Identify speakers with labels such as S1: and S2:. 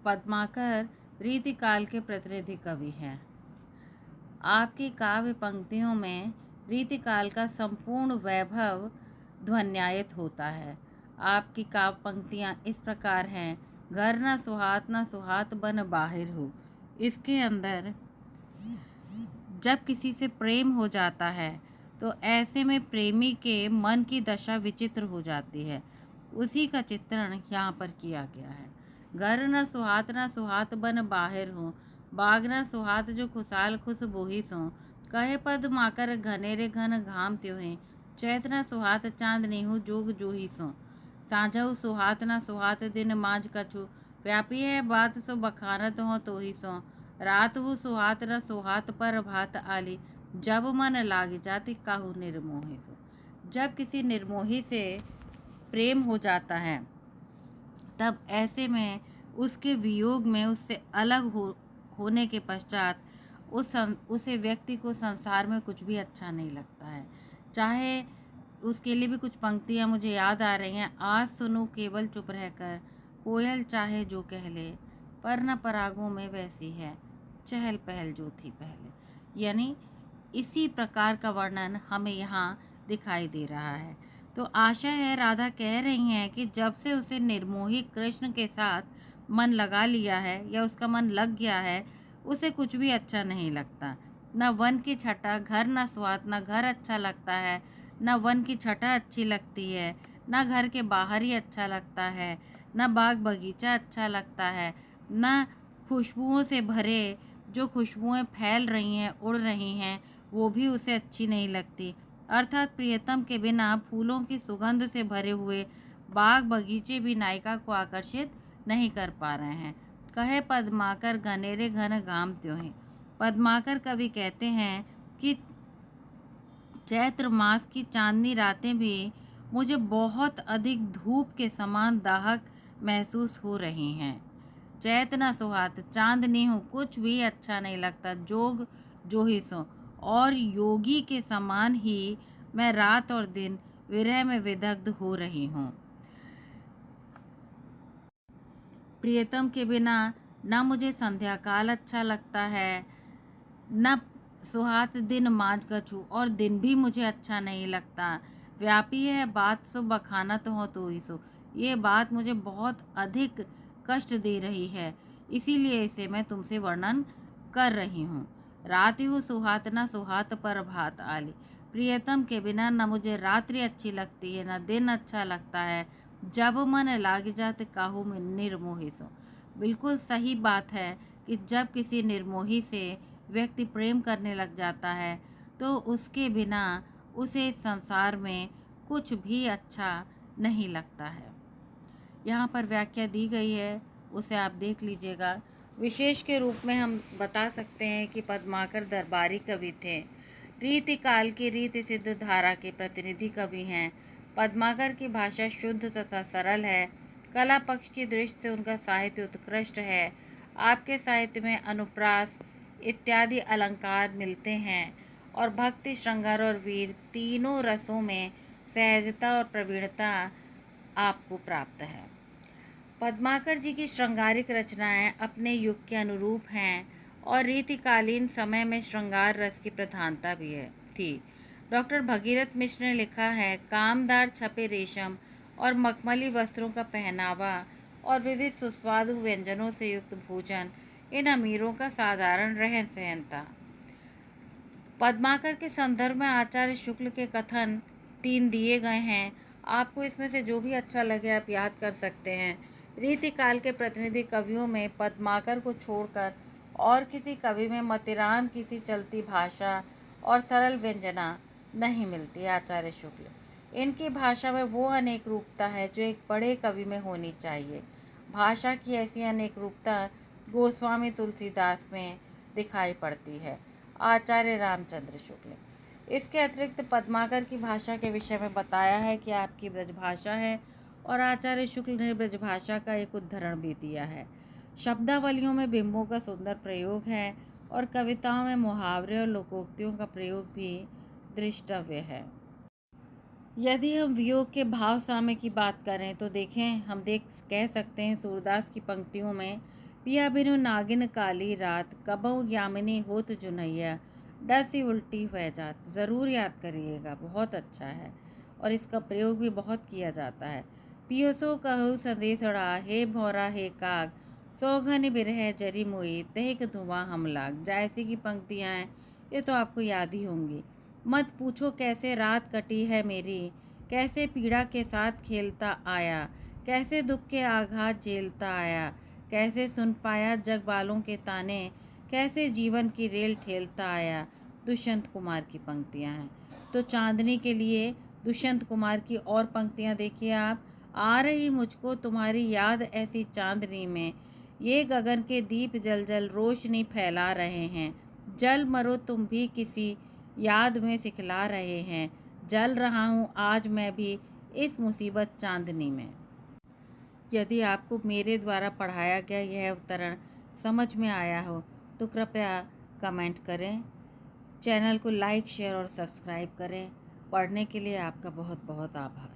S1: पद्माकर रीतिकाल के प्रतिनिधि कवि हैं। आपकी काव्य पंक्तियों में रीतिकाल का संपूर्ण वैभव ध्वन्यायित होता है। आपकी काव्य पंक्तियाँ इस प्रकार हैं। घर न सुहात बन बाहिर हो। इसके अंदर जब किसी से प्रेम हो जाता है तो ऐसे में प्रेमी के मन की दशा विचित्र हो जाती है। उसी का चित्रण यहाँ पर किया गया है। घर न सुहात बन बाहिर हो। बाग न सुहात जो खुशाल खुश बोही सो। कहे पद माकर घनेरे घन घाम त्योहे। चैत न सुहात चांद नेहु जोग जोही सो। साँझहु सुहात न सुहात दिन माझ कछु। व्यापी है बात सो बखानत हो तोही सो। रात हु सुहात न सुहात पर भात आली। जब मन लाग जाति काहू निर्मोही सो। जब किसी निर्मोही से प्रेम हो जाता है तब ऐसे में उसके वियोग में उससे अलग होने के पश्चात उसे व्यक्ति को संसार में कुछ भी अच्छा नहीं लगता है। चाहे उसके लिए भी कुछ पंक्तियाँ मुझे याद आ रही हैं। आज सुनो केवल चुप रहकर, कोयल चाहे जो कह ले, पर न परागों में वैसी है चहल पहल जो थी पहले। यानी इसी प्रकार का वर्णन हमें यहाँ दिखाई दे रहा है। तो आशा है राधा कह रही हैं कि जब से उसे निर्मोही कृष्ण के साथ मन लगा लिया है या उसका मन लग गया है, उसे कुछ भी अच्छा नहीं लगता। न वन की छटा, घर न स्वाद, न घर अच्छा लगता है, न वन की छटा अच्छी लगती है, न घर के बाहर ही अच्छा लगता है, न बाग बगीचा अच्छा लगता है, न खुशबुओं से भरे जो खुशबुएं फैल रही हैं, उड़ रही हैं, वो भी उसे अच्छी नहीं लगती। अर्थात प्रियतम के बिना फूलों की सुगंध से भरे हुए बाग बगीचे भी नायिका को आकर्षित नहीं कर पा रहे हैं। कहे पद्माकर घनेरे घन घाम त्यों। पद्माकर कवि कहते हैं कि चैत्र मास की चांदनी रातें भी मुझे बहुत अधिक धूप के समान दाहक महसूस हो रही हैं। चैत न सुहात, चांद नहीं हूँ, कुछ भी अच्छा नहीं लगता, जोग जो ही सो। और योगी के समान ही मैं रात और दिन विरह में विदग्ध हो रही हूँ। प्रियतम के बिना न मुझे संध्या काल अच्छा लगता है, न सुहात दिन माझ कछु, और दिन भी मुझे अच्छा नहीं लगता। व्यापी है बात सो बखानत हो तो ही सो। ये बात मुझे बहुत अधिक कष्ट दे रही है, इसीलिए इसे मैं तुमसे वर्णन कर रही हूँ। रात हो सुहात न सुहात पर भात आली। प्रियतम के बिना न मुझे रात्रि अच्छी लगती है, न दिन अच्छा लगता है। जब मन लाग जाते काहू में निर्मोही सो। बिल्कुल सही बात है कि जब किसी निर्मोही से व्यक्ति प्रेम करने लग जाता है तो उसके बिना उसे इस संसार में कुछ भी अच्छा नहीं लगता है। यहाँ पर व्याख्या दी गई है, उसे आप देख लीजिएगा। विशेष के रूप में हम बता सकते हैं कि पद्माकर दरबारी कवि थे। रीतिकाल की रीति सिद्ध धारा के प्रतिनिधि कवि हैं। पद्माकर की भाषा शुद्ध तथा सरल है। कला पक्ष की दृष्टि से उनका साहित्य उत्कृष्ट है। आपके साहित्य में अनुप्रास इत्यादि अलंकार मिलते हैं और भक्ति, श्रृंगार और वीर तीनों रसों में सहजता और प्रवीणता आपको प्राप्त है। पद्माकर जी की श्रृंगारिक रचनाएं अपने युग के अनुरूप हैं और रीतिकालीन समय में श्रृंगार रस की प्रधानता भी थी। डॉक्टर भगीरथ मिश्र ने लिखा है, कामदार छपे रेशम और मखमली वस्त्रों का पहनावा और विविध सुस्वादु व्यंजनों से युक्त भोजन इन अमीरों का साधारण रहन सहन था। पद्माकर के संदर्भ में आचार्य शुक्ल के कथन 3 दिए गए हैं। आपको इसमें से जो भी अच्छा लगे आप याद कर सकते हैं। रीतिकाल के प्रतिनिधि कवियों में पद्माकर को छोड़कर और किसी कवि में मतिराम किसी चलती भाषा और सरल व्यंजना नहीं मिलती। आचार्य शुक्ल, इनकी भाषा में वो अनेक रूपता है जो एक बड़े कवि में होनी चाहिए। भाषा की ऐसी अनेक रूपता गोस्वामी तुलसीदास में दिखाई पड़ती है। आचार्य रामचंद्र शुक्ल। इसके अतिरिक्त पद्माकर की भाषा के विषय में बताया है कि आपकी ब्रजभाषा है और आचार्य शुक्ल ने ब्रजभाषा का एक उद्धरण भी दिया है। शब्दावलियों में बिंबों का सुंदर प्रयोग है और कविताओं में मुहावरे और लोकोक्तियों का प्रयोग भी दृष्टव्य है। यदि हम वियोग के भाव साम्य की बात करें तो देखें, हम कह सकते हैं सूरदास की पंक्तियों में पिया बिनु नागिन काली रात, कबहु यामिनी होत जुनैया, डसी उल्टी वह जात। ज़रूर याद करिएगा, बहुत अच्छा है और इसका प्रयोग भी बहुत किया जाता है। पियो सो कहु संदेशड़ा, हे भौरा हे काग, सौघन बिरह जरी मुई, तहिक धुआं हम लाग। जायसी की पंक्तियाँ हैं, ये तो आपको याद ही होंगी। मत पूछो कैसे रात कटी है मेरी, कैसे पीड़ा के साथ खेलता आया, कैसे दुख के आघात झेलता आया, कैसे सुन पाया जग वालों के ताने, कैसे जीवन की रेल ठेलता आया। दुष्यंत कुमार की पंक्तियाँ हैं। तो चांदनी के लिए दुष्यंत कुमार की और पंक्तियाँ देखिए आप। आ रही मुझको तुम्हारी याद ऐसी चांदनी में, ये गगन के दीप जल जल रोशनी फैला रहे हैं, जल मरो तुम भी किसी याद में सिखला रहे हैं, जल रहा हूँ आज मैं भी इस मुसीबत चांदनी में। यदि आपको मेरे द्वारा पढ़ाया गया यह अवतरण समझ में आया हो तो कृपया कमेंट करें, चैनल को लाइक शेयर और सब्सक्राइब करें। पढ़ने के लिए आपका बहुत बहुत आभार।